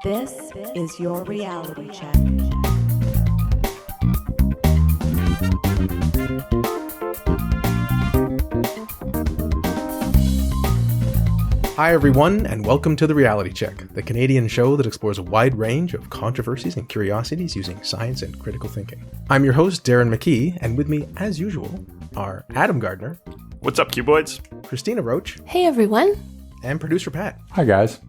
This is your reality check. Hi everyone, and welcome to The Reality Check, the Canadian show that explores a wide range of controversies and curiosities using science and critical thinking. I'm your host, Darren McKee, and with me, as usual, are Adam Gardner. What's up, Cuboids? Christina Roach. Hey everyone. And producer Pat. Hi guys.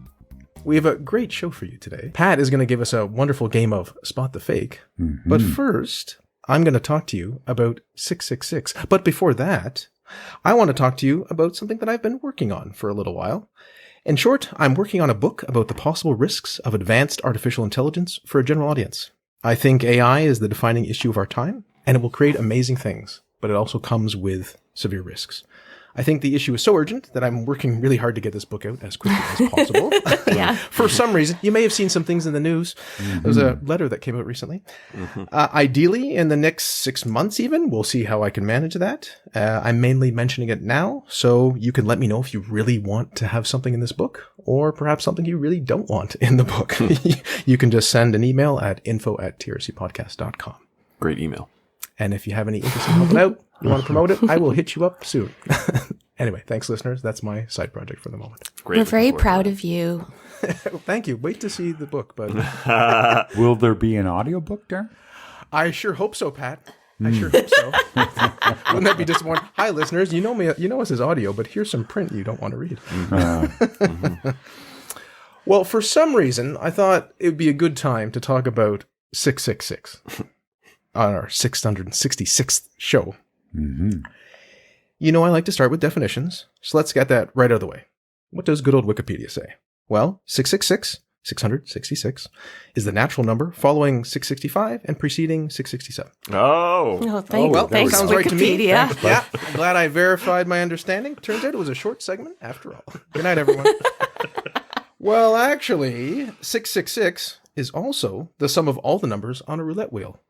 We have a great show for you today. Pat is going to give us a wonderful game of Spot the Fake. But first, I'm going to talk to you about 666. But before that, I want to talk to you about something that I've been working on for a little while. In short, I'm working on a book about the possible risks of advanced artificial intelligence for a general audience. I think AI is the defining issue of our time, and it will create amazing things, but it also comes with severe risks. I think the issue is so urgent that I'm working really hard to get this book out as quickly as possible. Yeah. For some reason, you may have seen some things in the news. There was a letter that came out recently. Ideally, in the next 6 months even, we'll see how I can manage that. I'm mainly mentioning it now, so you can let me know if you really want to have something in this book, or perhaps something you really don't want in the book. You can just send an email at info@trcpodcast.com. Great email. And if you have any interest in helping out, you want to promote it, I will hit you up soon. Anyway, thanks, listeners. That's my side project for the moment. Great. We're very proud of you. Thank you. Wait to see the book, but Will there be an audiobook, Darren? I sure hope so, Pat. I sure hope so. Wouldn't that be disappointing? Hi, listeners. You know me. You know us as audio, but here's some print you don't want to read. Well, for some reason, I thought it would be a good time to talk about 666 on our 666th show. You know, I like to start with definitions, so let's get that right out of the way. What does good old Wikipedia say? Well, 666 is the natural number following 665 and preceding 667. Oh, thanks, sounds right to me. Wikipedia. Yeah, I'm glad I verified my understanding. Turns out it was a short segment after all. Good night, everyone. Well, actually, 666 is also the sum of all the numbers on a roulette wheel.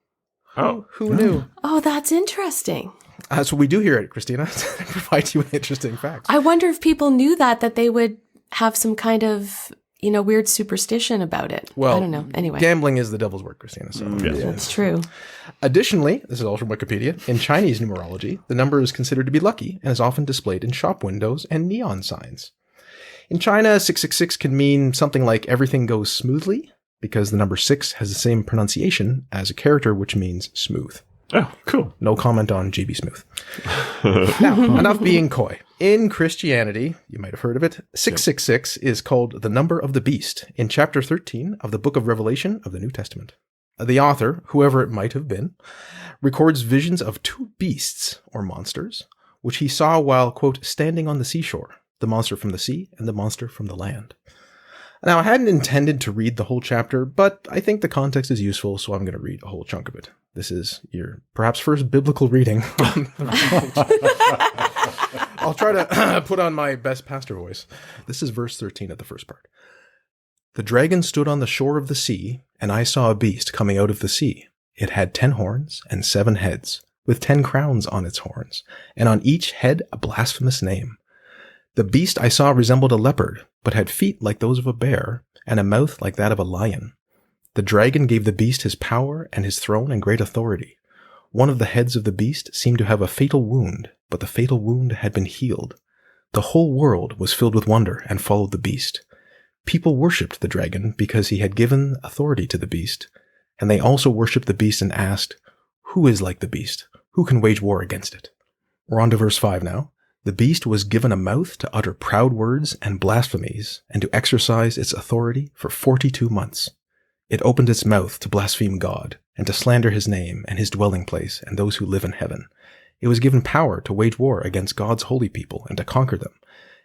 Who knew? Oh, that's interesting. That's what we do here at Christina, to provide you with interesting facts. I wonder if people knew that they would have some kind of, weird superstition about it. Well, I don't know. Anyway. Gambling is the devil's work, Christina. So Yes. That's true. Additionally, this is all from Wikipedia, in Chinese numerology, the number is considered to be lucky and is often displayed in shop windows and neon signs. In China, 666 can mean something like everything goes smoothly, because the number 6 has the same pronunciation as a character, which means smooth. Oh, cool. No comment on GB Smooth. Now, enough being coy. In Christianity, you might have heard of it, 666 is called the number of the beast in chapter 13 of the book of Revelation of the New Testament. The author, whoever it might have been, records visions of two beasts, or monsters, which he saw while, quote, standing on the seashore, the monster from the sea and the monster from the land. Now, I hadn't intended to read the whole chapter, but I think the context is useful, so I'm going to read a whole chunk of it. This is your perhaps first biblical reading. I'll try to put on my best pastor voice. This is verse 13 of the first part. The dragon stood on the shore of the sea, and I saw a beast coming out of the sea. It had 10 horns and 7 heads, with 10 crowns on its horns, and on each head a blasphemous name. The beast I saw resembled a leopard, but had feet like those of a bear, and a mouth like that of a lion. The dragon gave the beast his power and his throne and great authority. One of the heads of the beast seemed to have a fatal wound, but the fatal wound had been healed. The whole world was filled with wonder and followed the beast. People worshipped the dragon because he had given authority to the beast, and they also worshipped the beast and asked, "Who is like the beast? Who can wage war against it?" We're on to verse 5 now. The beast was given a mouth to utter proud words and blasphemies, and to exercise its authority for 42 months. It opened its mouth to blaspheme God, and to slander his name and his dwelling place and those who live in heaven. It was given power to wage war against God's holy people and to conquer them,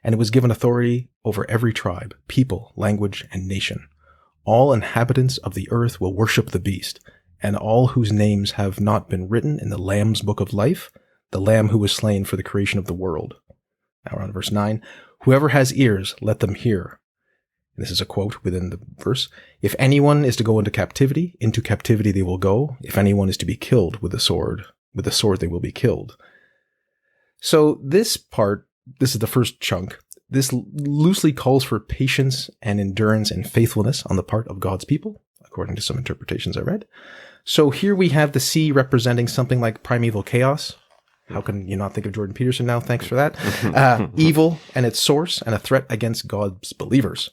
and it was given authority over every tribe, people, language, and nation. All inhabitants of the earth will worship the beast, and all whose names have not been written in the Lamb's book of life, the Lamb who was slain for the creation of the world. Now we're on verse 9. Whoever has ears, let them hear. This is a quote within the verse. If anyone is to go into captivity they will go. If anyone is to be killed with the sword they will be killed. So this part, this is the first chunk. This loosely calls for patience and endurance and faithfulness on the part of God's people, according to some interpretations I read. So here we have the sea representing something like primeval chaos. How can you not think of Jordan Peterson now? Thanks for that. Evil and its source and a threat against God's believers.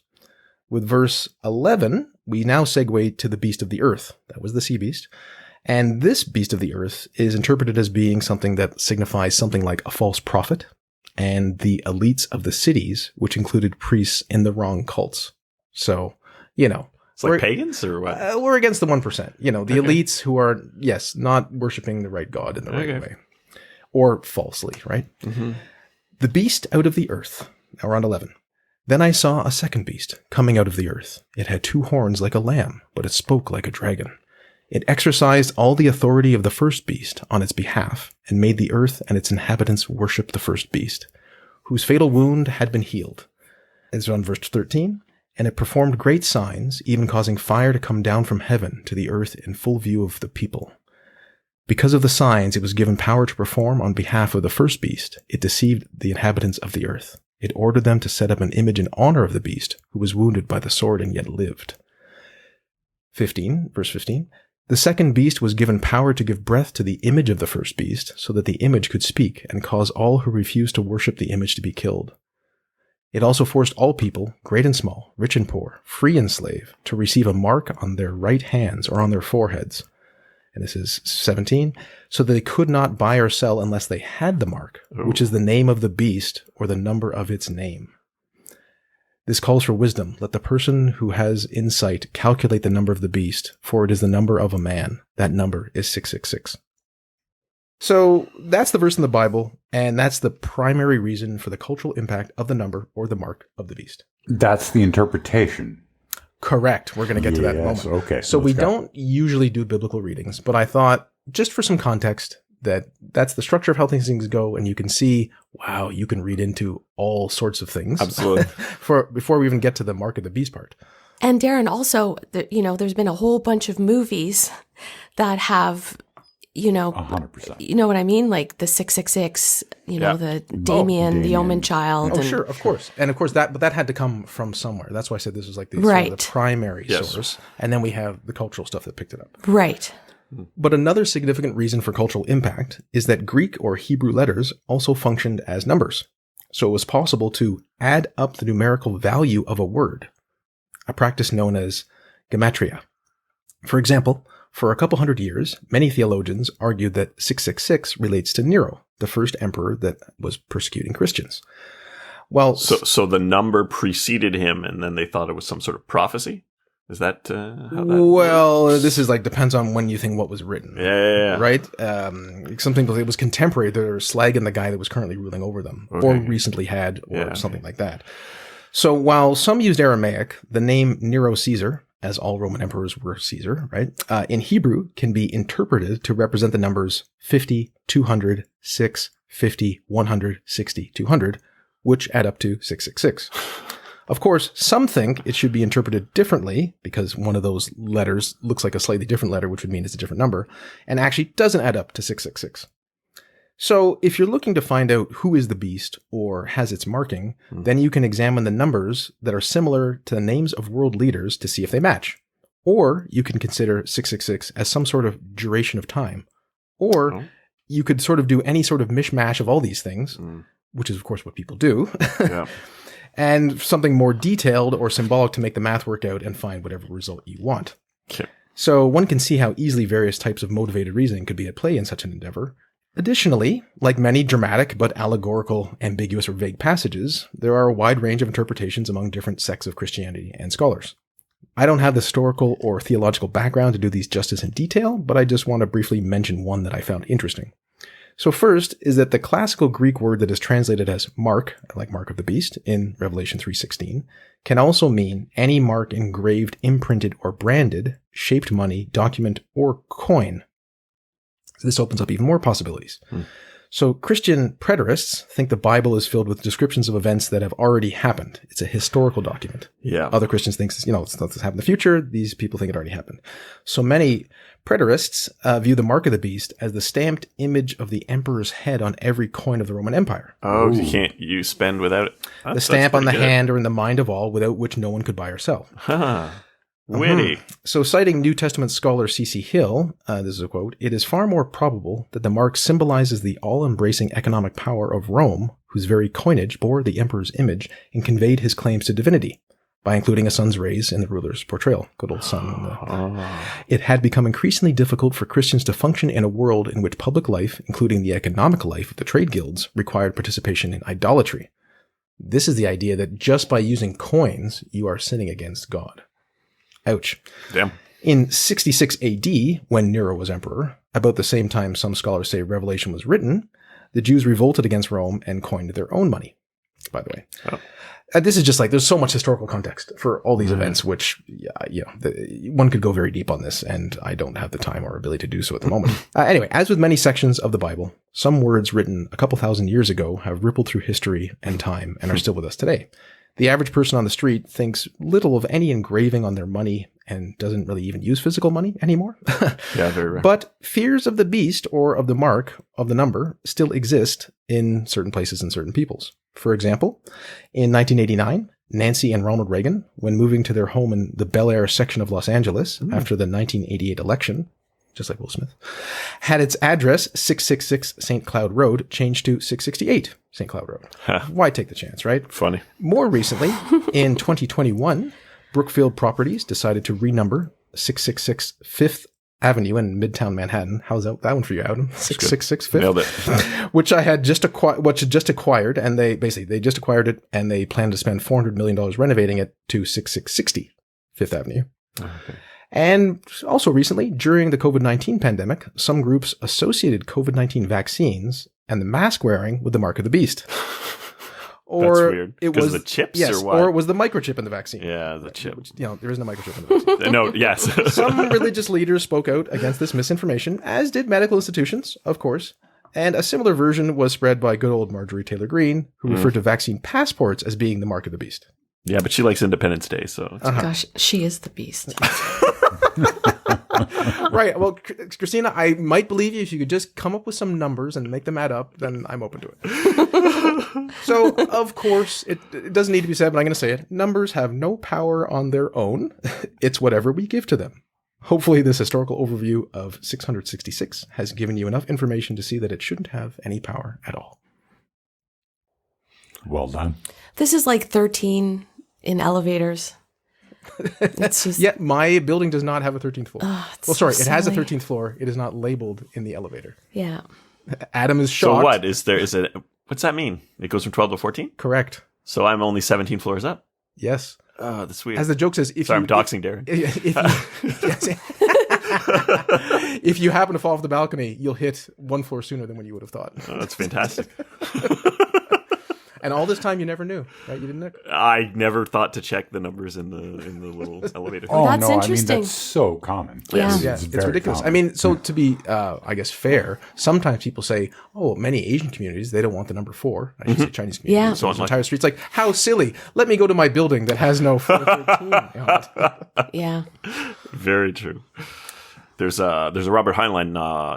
With verse 11, we now segue to the beast of the earth. That was the sea beast. And this beast of the earth is interpreted as being something that signifies something like a false prophet and the elites of the cities, which included priests in the wrong cults. So, you know. It's like pagans or what? We're against the 1%. You know, the elites who are, yes, not worshiping the right God in the right way. Or falsely, right? Mm-hmm. The beast out of the earth. Now we're on 11. Then I saw a second beast coming out of the earth. It had 2 horns like a lamb, but it spoke like a dragon. It exercised all the authority of the first beast on its behalf and made the earth and its inhabitants worship the first beast, whose fatal wound had been healed. It's on verse 13. And it performed great signs, even causing fire to come down from heaven to the earth in full view of the people. Because of the signs it was given power to perform on behalf of the first beast, it deceived the inhabitants of the earth. It ordered them to set up an image in honor of the beast, who was wounded by the sword and yet lived. 15, verse 15. The second beast was given power to give breath to the image of the first beast, so that the image could speak and cause all who refused to worship the image to be killed. It also forced all people, great and small, rich and poor, free and slave, to receive a mark on their right hands or on their foreheads. And this is 17, so that they could not buy or sell unless they had the mark, which is the name of the beast or the number of its name. This calls for wisdom. Let the person who has insight calculate the number of the beast, for it is the number of a man. That number is 666. So that's the verse in the Bible, and that's the primary reason for the cultural impact of the number or the mark of the beast. That's the interpretation. Correct. We're going to get to that in a moment. Okay. So we don't usually do biblical readings, but I thought, just for some context, that's the structure of how these things go, and you can see, wow, you can read into all sorts of things. Absolutely. Before we even get to the mark of the beast part. And Darren, also, there's been a whole bunch of movies that have, 100%. You know what I mean? Like the 666, the Damien, the Omen Child. Oh, sure, of course. And of course, that had to come from somewhere. That's why I said this was like the, right. sort of the primary source. And then we have the cultural stuff that picked it up. Right. But another significant reason for cultural impact is that Greek or Hebrew letters also functioned as numbers. So it was possible to add up the numerical value of a word, a practice known as gematria. For example, for a couple hundred years, many theologians argued that 666 relates to Nero, the first emperor that was persecuting Christians. Well, so the number preceded him, and then they thought it was some sort of prophecy? Is that how that works? This is depends on when you think what was written. Yeah. Right? Some people say it was contemporary. They're slagging the guy that was currently ruling over them, or recently had, or something like that. So while some used Aramaic, the name Nero Caesar, as all Roman emperors were Caesar, right, in Hebrew can be interpreted to represent the numbers 50, 200, 6, 50, 100, 60, 200, which add up to 666. Of course, some think it should be interpreted differently because one of those letters looks like a slightly different letter, which would mean it's a different number, and actually doesn't add up to 666. So if you're looking to find out who is the beast or has its marking, then you can examine the numbers that are similar to the names of world leaders to see if they match. Or you can consider 666 as some sort of duration of time. Or you could sort of do any sort of mishmash of all these things, which is of course what people do. Yeah. And something more detailed or symbolic to make the math work out and find whatever result you want. Okay. So one can see how easily various types of motivated reasoning could be at play in such an endeavor. Additionally, like many dramatic but allegorical, ambiguous, or vague passages, there are a wide range of interpretations among different sects of Christianity and scholars. I don't have the historical or theological background to do these justice in detail, but I just want to briefly mention one that I found interesting. So first is that the classical Greek word that is translated as mark, like mark of the beast, in Revelation 3:16, can also mean any mark engraved, imprinted, or branded, shaped money, document, or coin. So this opens up even more possibilities. So Christian preterists think the Bible is filled with descriptions of events that have already happened. It's a historical document. Yeah. Other Christians think, it's not going to happen in the future. These people think it already happened. So many preterists view the mark of the beast as the stamped image of the emperor's head on every coin of the Roman Empire. Oh, you can't spend without it. The stamp on the hand or in the mind of all, without which no one could buy or sell. Huh. Witty. So citing New Testament scholar C.C. Hill, this is a quote, "It is far more probable that the mark symbolizes the all-embracing economic power of Rome, whose very coinage bore the emperor's image and conveyed his claims to divinity, by including a sun's rays in the ruler's portrayal." Good old sun. It had become increasingly difficult for Christians to function in a world in which public life, including the economic life of the trade guilds, required participation in idolatry. This is the idea that just by using coins, you are sinning against God. Ouch. Damn. In 66 AD, when Nero was emperor, about the same time some scholars say Revelation was written, the Jews revolted against Rome and coined their own money, by the way. Oh. This is just like, there's so much historical context for all these events, which, one could go very deep on this, and I don't have the time or ability to do so at the moment. Anyway, as with many sections of the Bible, some words written a couple thousand years ago have rippled through history and time and are still with us today. The average person on the street thinks little of any engraving on their money and doesn't really even use physical money anymore. Yeah, very rare. But fears of the beast or of the mark of the number still exist in certain places and certain peoples. For example, in 1989, Nancy and Ronald Reagan, when moving to their home in the Bel Air section of Los Angeles after the 1988 election, just like Will Smith, had its address 666 St. Cloud Road changed to 668 St. Cloud Road. Why take the chance, right? Funny. More recently, in 2021, Brookfield Properties decided to renumber 666 Fifth Avenue in Midtown Manhattan. How's that one for you, Adam? 666 Fifth? Nailed it. Which I had just acquired, and they just acquired it, and they plan to spend $400 million renovating it to 6660 Fifth Avenue. Okay. And also recently, during the COVID-19 pandemic, some groups associated COVID-19 vaccines and the mask wearing with the mark of the beast. Or that's weird. It because was of the chips, yes, or what? or it was the microchip in the vaccine. Yeah, the chip. Which, there isn't a microchip in the vaccine. No, yes. Some religious leaders spoke out against this misinformation, as did medical institutions, of course. And a similar version was spread by good old Marjorie Taylor Greene, who referred to vaccine passports as being the mark of the beast. Yeah, but she likes Independence Day, so. Gosh, she is the beast. Right. Well, Christina, I might believe you if you could just come up with some numbers and make them add up, then I'm open to it. So, of course, it doesn't need to be said, but I'm going to say it. Numbers have no power on their own. It's whatever we give to them. Hopefully, this historical overview of 666 has given you enough information to see that it shouldn't have any power at all. Well done. This is like 13 in elevators. It's just, Yeah, my building does not have a 13th floor. it's Well, sorry, so it has a silly. 13th floor. It is not labeled in the elevator. Yeah. Adam is So shocked. what? Is it, what's that mean? It goes from 12 to 14? Correct. So I'm only 17 floors up? Yes. Oh, that's weird. As the joke says, Sorry, I'm doxing Darren. If you happen to fall off the balcony, you'll hit one floor sooner than when you would have thought. Oh, that's fantastic. And all this time, you never knew, right? You didn't know. I never thought to check the numbers in the little elevator. Oh, That's no, interesting. I mean, that's so common. Yeah. Yeah, it's very ridiculous. common. I mean, so to be, I guess, fair, sometimes people say, oh, many Asian communities, they don't want the number 4. I should say Chinese communities. Yeah. So the entire street's like, how silly. Let me go to my building that has no 413 on it. Yeah. Very true. There's a Robert Heinlein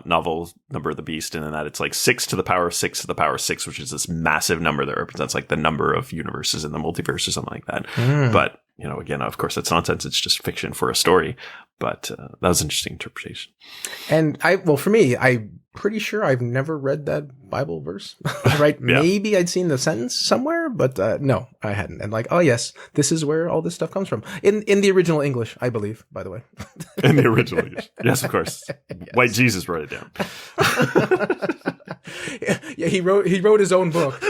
novel, Number of the Beast, and in that it's like 6 to the power of 6 to the power of 6, which is this massive number that represents like the number of universes in the multiverse or something like that. But, again, of course, that's nonsense. It's just fiction for a story. But that was an interesting interpretation. And for me, I'm pretty sure I've never read that Bible verse, right? Yeah. Maybe I'd seen the sentence somewhere, but no, I hadn't. And like, oh yes, this is where all this stuff comes from. In the original English, I believe, by the way. In the original, yes, of course. Yes. White Jesus wrote it down. Yeah, he wrote his own book.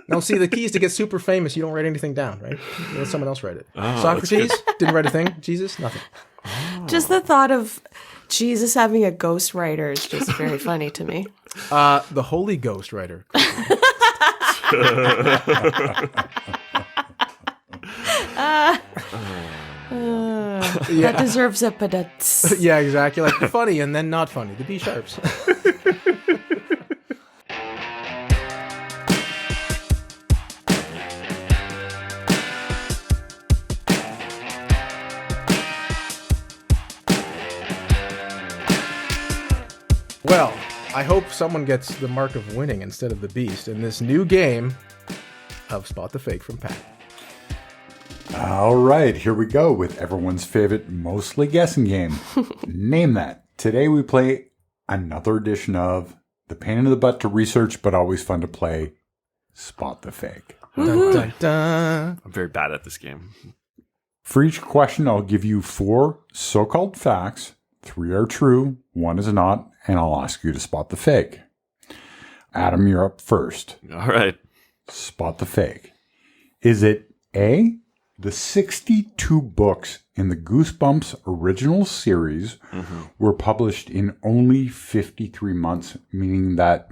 Now, see, the key is to get super famous. You don't write anything down, right? You let someone else write it. Oh, Socrates didn't write a thing. Jesus, nothing. Just the thought of Jesus having a ghostwriter is just very funny to me. The Holy Ghost writer. That deserves a padats. Yeah, exactly. Like funny and then not funny. The B sharps. Well, I hope someone gets the mark of winning instead of the beast in this new game of Spot the Fake from Pat. All right, here we go with everyone's favorite mostly guessing game. Name that. Today we play another edition of the pain in the butt to research, but always fun to play, Spot the Fake. Dun, dun, dun. I'm very bad at this game. For each question, I'll give you 4 so-called facts. 3 are true, 1 is not, and I'll ask you to spot the fake. Adam, you're up first. All right. Spot the fake. Is it A, the 62 books in the Goosebumps original series were published in only 53 months, meaning that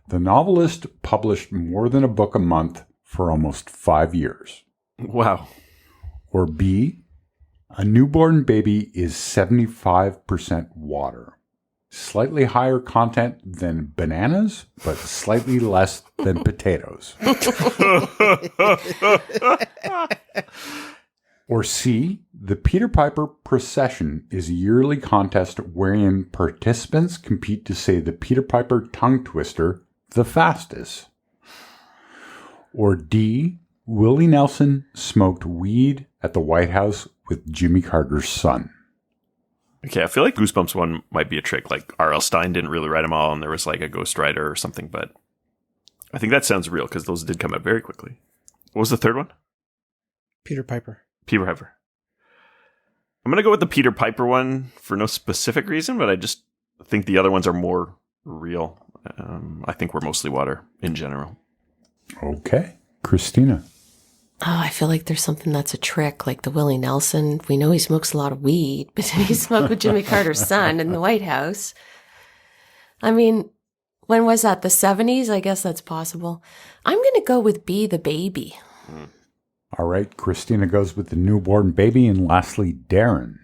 the novelist published more than a book a month for almost 5 years? Wow. Or B, a newborn baby is 75% water. Slightly higher content than bananas, but slightly less than potatoes. Or C, the Peter Piper procession is a yearly contest wherein participants compete to say the Peter Piper tongue twister the fastest. Or D, Willie Nelson smoked weed at the White House with Jimmy Carter's son. Okay, I feel like Goosebumps one might be a trick. Like R.L. Stine didn't really write them all, and there was like a ghostwriter or something. But I think that sounds real because those did come out very quickly. What was the third one? Peter Piper. Peter Piper. I'm gonna go with the Peter Piper one for no specific reason, but I just think the other ones are more real. I think we're mostly water in general. Okay. Christina. Oh, I feel like there's something that's a trick, like the Willie Nelson. We know he smokes a lot of weed, but he smoked with Jimmy Carter's son in the White House. I mean, when was that? The 70s? I guess that's possible. I'm going to go with B, the baby. All right. Christina goes with the newborn baby. And lastly, Darren.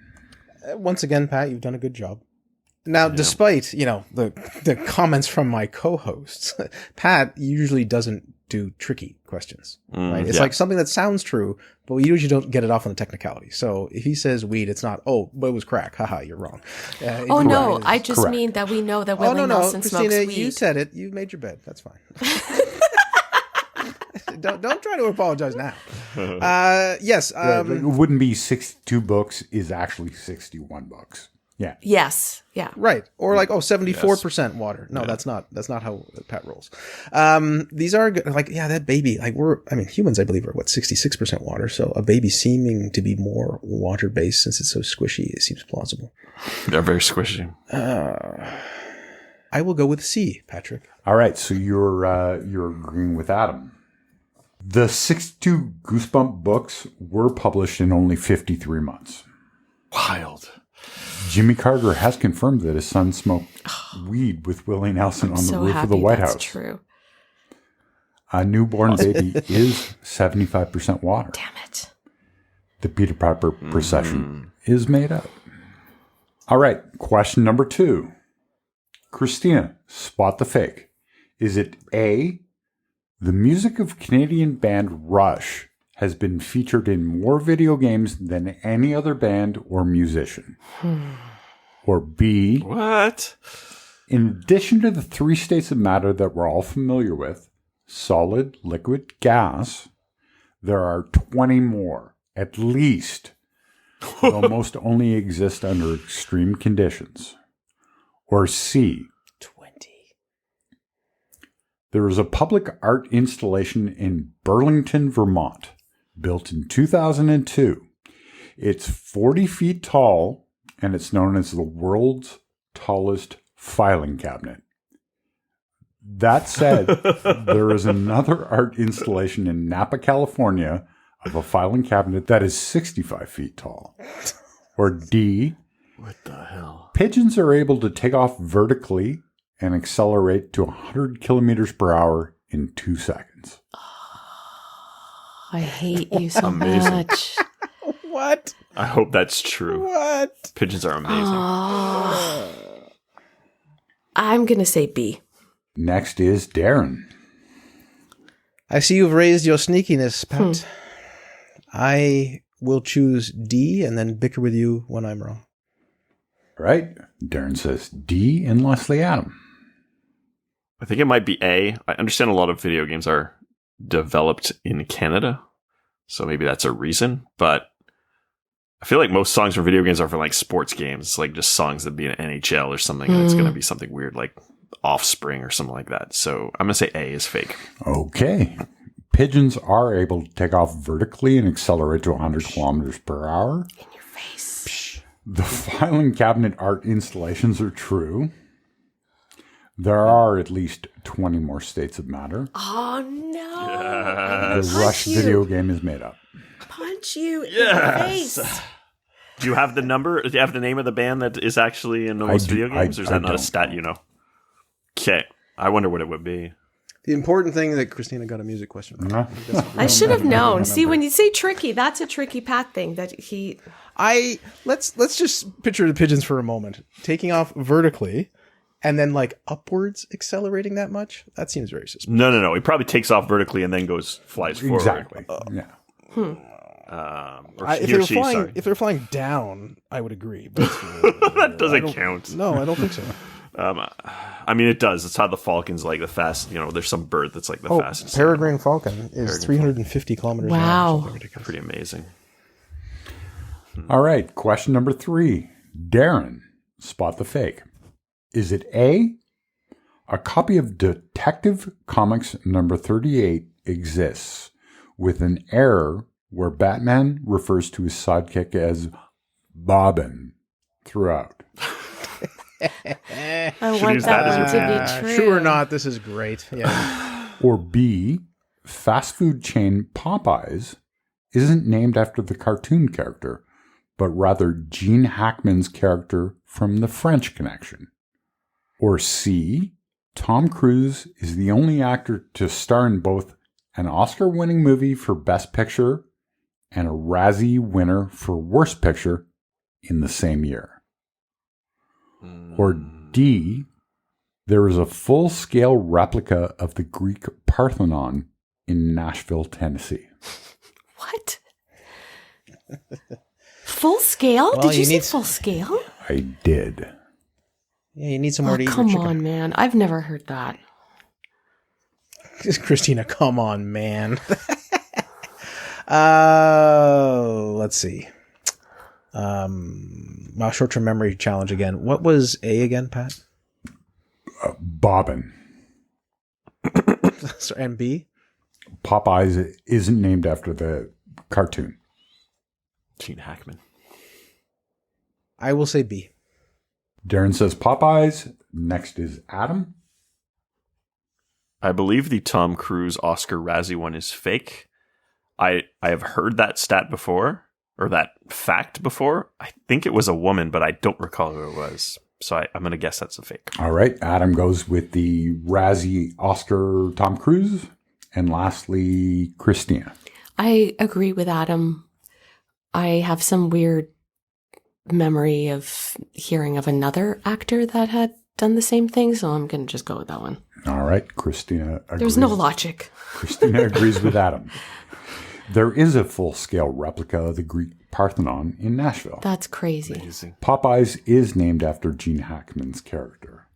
Once again, Pat, you've done a good job. Now, despite, the comments from my co-hosts, Pat usually doesn't do tricky questions, right? It's like something that sounds true, but we usually don't get it off on the technicality. So if he says weed, it's not, but it was crack. Haha, you're wrong. Oh, no, I just mean that we know that Willie Nelson Christina, smokes weed. you said it. You made your bed. That's fine. Don't try to apologize now. Yes. It wouldn't be 62 books is actually 61 books. Yeah. Yes. Yeah. Right. Or like, 74% water. No, that's not how Pat rolls. These are like, that baby, like humans, I believe, are 66% water. So a baby seeming to be more water based since it's so squishy, it seems plausible. They're very squishy. I will go with C, Patrick. All right. So you're agreeing with Adam. The 62 Goosebump books were published in only 53 months. Wild. Jimmy Carter has confirmed that his son smoked weed with Willie Nelson on the roof of the White House. That's true. A newborn baby is 75% water. Damn it. The Peter Piper procession is made up. All right. Question number 2. Christina, spot the fake. Is it A, the music of Canadian band Rush has been featured in more video games than any other band or musician? Or B, what? In addition to the 3 states of matter that we're all familiar with, solid, liquid, gas, there are 20 more, at least, though most only exist under extreme conditions. Or C, 20. There is a public art installation in Burlington, Vermont, built in 2002. It's 40 feet tall, and it's known as the world's tallest filing cabinet. That said, there is another art installation in Napa, California, of a filing cabinet that is 65 feet tall. Or D, What the hell? Pigeons are able to take off vertically and accelerate to 100 kilometers per hour in 2 seconds. I hate you so Amazing. much. What? I hope that's true. What? Pigeons are amazing. I'm going to say B. Next is Darren. I see you've raised your sneakiness, Pat. I will choose D and then bicker with you when I'm wrong. Right? Darren says D and Leslie Adam. I think it might be A. I understand a lot of video games are developed in Canada, so maybe that's a reason. But I feel like most songs for video games are for like sports games, like just songs that be in NHL or something. That's going to be something weird, like Offspring or something like that. So I'm going to say A is fake. Okay. Pigeons are able to take off vertically and accelerate to 100 kilometers per hour. In your face. The filing cabinet art installations are true. There are at least 20 more states of matter. Oh, no. Yes. The Rush video game is made up. Punch you in the face. Do you have the number? Do you have the name of the band that is actually in most video games? Or is that not a stat you know? Okay. I wonder what it would be. The important thing that Christina got a music question right. I should have known. See, when you say tricky, that's a tricky Pat thing that he... Let's just picture the pigeons for a moment. Taking off vertically and then like upwards accelerating that much? That seems very suspicious. No. He probably takes off vertically and then flies forward. Exactly. Yeah. If they're flying down, I would agree. But that doesn't count. No, I don't think so. I mean, it does. It's how the Falcon's like the fast. You know, there's some bird that's like the fastest. Peregrine Falcon is 350 kilometers an hour. Wow. Pretty amazing. All right. Question number 3. Darren, spot the fake. Is it A, a copy of Detective Comics number 38 exists with an error where Batman refers to his sidekick as Bobbin throughout? I Should want use that that as one your to be true. True or not, this is great. Yeah. Or B, fast food chain Popeyes isn't named after the cartoon character, but rather Gene Hackman's character from The French Connection. Or C, Tom Cruise is the only actor to star in both an Oscar-winning movie for Best Picture and a Razzie winner for Worst Picture in the same year. Or D, there is a full-scale replica of the Greek Parthenon in Nashville, Tennessee. What? Full scale? Well, Did you you say need- full scale? I did. Yeah, you need some more to eat. Come your chicken. on, man. I've never heard that. Christina, come on, man. Let's see. My short-term memory challenge again. What was A again, Pat? Bobbin. Sorry, and B? Popeyes isn't named after the cartoon. Gene Hackman. I will say B. Darren says Popeyes. Next is Adam. I believe the Tom Cruise Oscar Razzie one is fake. I have heard that stat before, or that fact before. I think it was a woman, but I don't recall who it was. So I'm going to guess that's a fake. All right. Adam goes with the Razzie Oscar Tom Cruise. And lastly, Christina. I agree with Adam. I have some weird memory of hearing of another actor that had done the same thing, so I'm going to just go with that one. All right. Christina agrees. There's no logic. Christina agrees with Adam. There is a full-scale replica of the Greek Parthenon in Nashville. That's crazy. Amazing. Popeyes is named after Gene Hackman's character.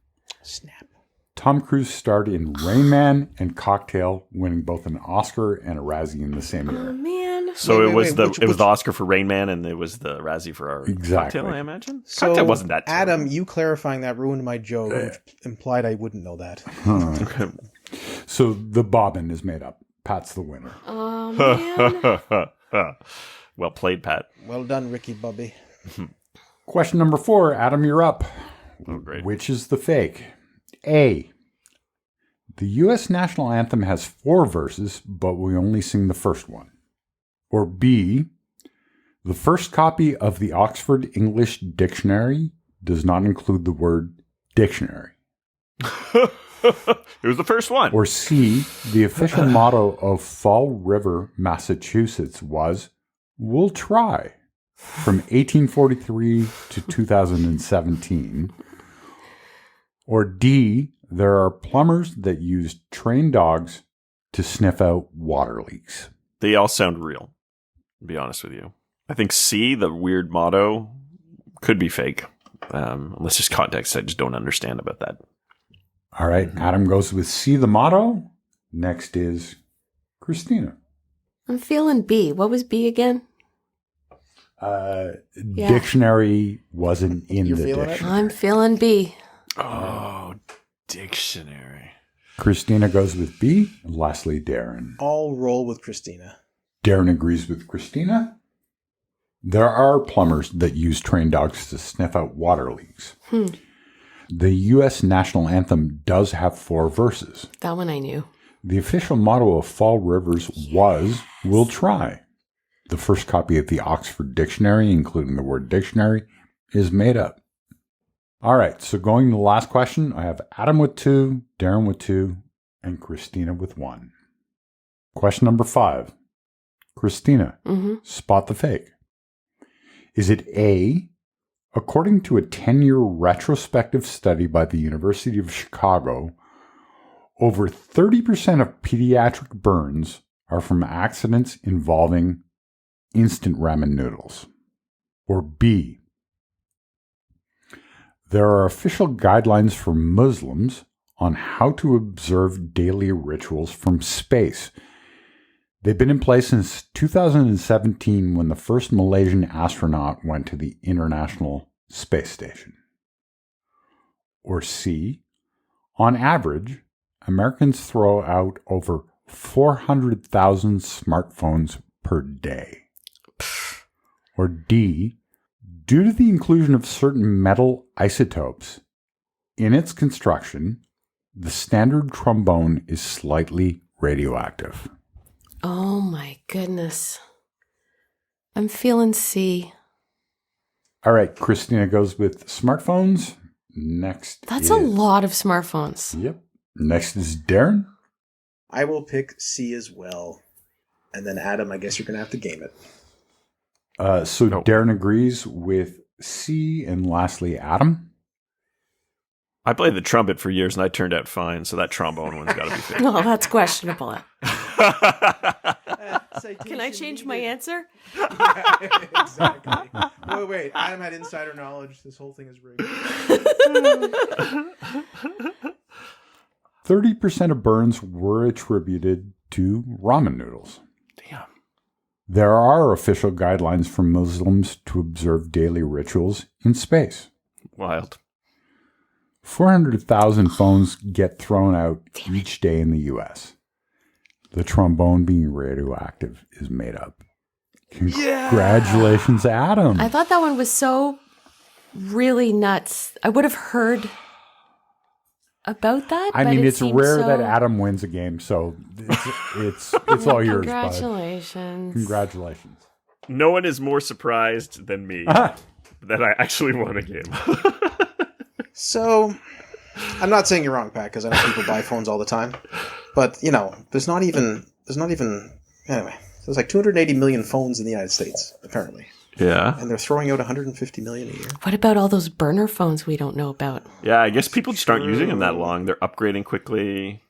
Snap. Tom Cruise starred in Rain Man and Cocktail, winning both an Oscar and a Razzie in the same Oh, year. man. So Wait, it was which- the Oscar for Rain Man, and it was the Razzie for our Exactly. cocktail, I imagine. So, Cocktail wasn't that terrible. Adam, you clarifying that ruined my joke, which implied I wouldn't know that. So the bobbin is made up. Pat's the winner. Oh, man. Well played, Pat. Well done, Ricky Bubby. Question number 4. Adam, you're up. Oh, great. Which is the fake? A. The U.S. national anthem has 4 verses, but we only sing the first one. Or B. The first copy of the Oxford English Dictionary does not include the word dictionary. It was the first one. Or C. The official motto of Fall River, Massachusetts was, "We'll try," from 1843 to 2017. Or D. There are plumbers that use trained dogs to sniff out water leaks. They all sound real, to be honest with you. I think C, the weird motto, could be fake. Unless there's context I just don't understand about that. All right. Adam goes with C, the motto. Next is Christina. I'm feeling B. What was B again? Dictionary wasn't in You're the feeling it? dictionary. I'm feeling B. Oh, dictionary. Christina goes with B. And lastly, Darren. I'll roll with Christina. Darren agrees with Christina. There are plumbers that use trained dogs to sniff out water leaks. The U.S. national anthem does have 4 verses. That one I knew. The official motto of Fall Rivers was, "We'll try." The first copy of the Oxford Dictionary, including the word dictionary, is made up. All right, so going to the last question, I have Adam with 2, Darren with 2, and Christina with 1. Question number 5. Christina, spot the fake. Is it A, according to a 10-year retrospective study by the University of Chicago, over 30% of pediatric burns are from accidents involving instant ramen noodles? Or B, there are official guidelines for Muslims on how to observe daily rituals from space. They've been in place since 2017 when the first Malaysian astronaut went to the International Space Station. Or C, on average, Americans throw out over 400,000 smartphones per day. Or D, due to the inclusion of certain metal isotopes in its construction, the standard trombone is slightly radioactive. Oh my goodness. I'm feeling C. All right, Christina goes with smartphones. Next That's is, a lot of smartphones. Yep. Next is Darren. I will pick C as well. And then Adam, I guess you're going to have to game it. So Nope. Darren agrees with C, and lastly, Adam. I played the trumpet for years and I turned out fine, so that trombone one's got to be fake. No, that's questionable. Can I change my answer? Exactly. Wait. Adam had insider knowledge. This whole thing is rigged. 30% of burns were attributed to ramen noodles. Damn. There are official guidelines for Muslims to observe daily rituals in space. Wild. 400,000 phones get thrown out each day in the U.S. The trombone being radioactive is made up. Congratulations, Adam. I thought that one was so really nuts. I would have heard about that. I but mean, it it's seemed rare so- that Adam wins a game, so it's all yours, bud. Congratulations. Congratulations. No one is more surprised than me that I actually won a game. So, I'm not saying you're wrong, Pat, because I know people buy phones all the time. But, there's not even, anyway, there's like 280 million phones in the United States, apparently. Yeah. And they're throwing out 150 million a year. What about all those burner phones we don't know about? Yeah, I guess people just aren't using them that long. They're upgrading quickly.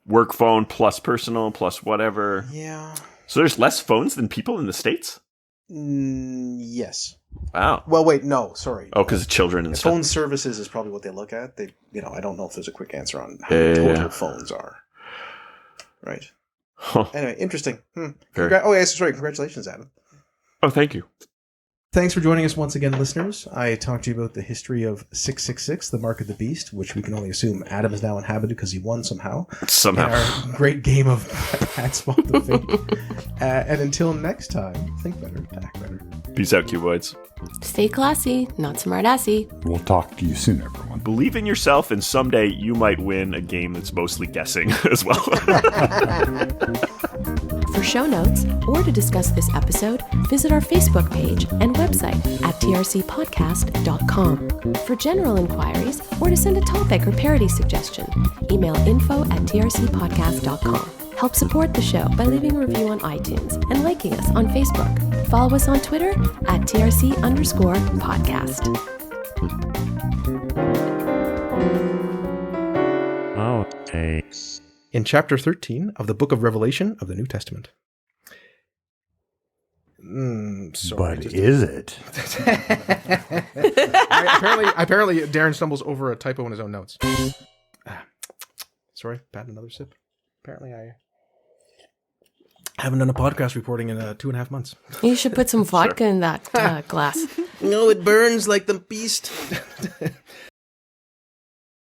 Work phone plus personal plus whatever. Yeah. So there's less phones than people in the States? Yes. Wow. Well, wait, no, sorry. Oh, because of children and stuff. Phone services is probably what they look at. I don't know if there's a quick answer on how many total phones are. Right. Huh. Anyway, interesting. Very. Congratulations, Adam. Oh, thank you. Thanks for joining us once again, listeners. I talked to you about the history of 666, the Mark of the Beast, which we can only assume Adam is now inhabited because he won somehow. Somehow. In our great game of Pat Spot the Fake. And until next time, think better, act better. Peace out, cuboids. Stay classy, not smartassy. We'll talk to you soon, everyone. Believe in yourself, and someday you might win a game that's mostly guessing as well. For show notes or to discuss this episode, visit our Facebook page and website at trcpodcast.com. For general inquiries or to send a topic or parody suggestion, email info@trcpodcast.com. Help support the show by leaving a review on iTunes and liking us on Facebook. Follow us on Twitter at TRC_podcast. Oh, takes. In chapter 13 of the Book of Revelation of the New Testament. Sorry. But is it? apparently, Darren stumbles over a typo in his own notes. Sorry, pat another sip. Apparently I haven't done a podcast reporting in 2.5 months. You should put some vodka in that glass. No, it burns like the beast.